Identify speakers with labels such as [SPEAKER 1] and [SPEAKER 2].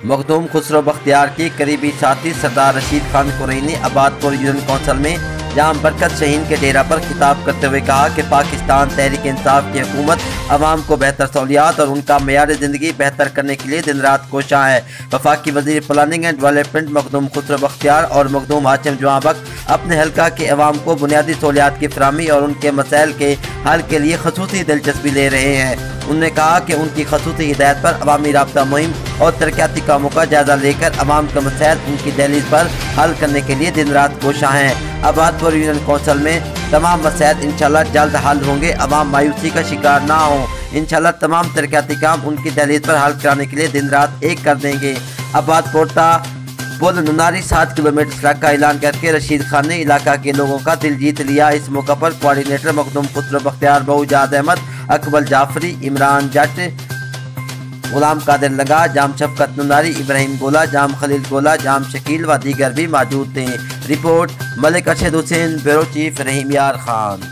[SPEAKER 1] मखदूम खुसरो बख्तियार की करीबी साथी सरदार रशीद खान कुरैनी ने आबादपुर यूनियन कौंसिल में जाम बरकत शहीन के डेरा पर खिताब करते हुए कहा कि पाकिस्तान तहरीक इंसाफ की हुकूमत अवाम को बेहतर सहूलियात और उनका मेयार ज़िंदगी बेहतर करने के लिए दिन रात कोशां है। वफाकी वज़ीर planning and development Makhdoom Khusro Bakhtiyar और मखदूम हाशिम जवां बख्श अपने हल्का के अवाम को बुनियादी सहूलियात की फराहमी और उनके मसाइल के हल के लिए खसूसी दिलचस्पी ले रहे हैं। उन्होंने कहा कि उनकी खसूसी हिदायत पर अवामी राब्ता मुहिम और तरक्याती कामों का जायजा लेकर अवाम के मसाइल उनकी दहलीज पर हल करने के लिए दिन रात कोशां हैं। आबादपुर यूनियन कौंसिल में तमाम मसाइल इंशाल्लाह जल्द हल होंगे। अवाम मायूसी का शिकार ना हो। इंशाल्लाह तमाम तरक्याती काम उनकी दहलीज पर हल कराने के लिए दिन रात एक कर देंगे। आबादपुर पुल नुनारी 7 किलोमीटर सड़क का ऐलान करके रशीद खान ने इलाका के लोगों का दिल जीत लिया। इस मौका पर कोऑर्डिनेटर मखदूम खुसरो बख्तियार, बहुजाद अहमद, अकबल जाफरी, इमरान जट, गुलाम कादिर लगा, जाम शफकत नुनारी, इब्राहिम गोला, जाम खलील गोला, जाम शकील व दीगर भी मौजूद थे। Report Malik Arshad Hussain, bureau chief Rahim Yar Khan.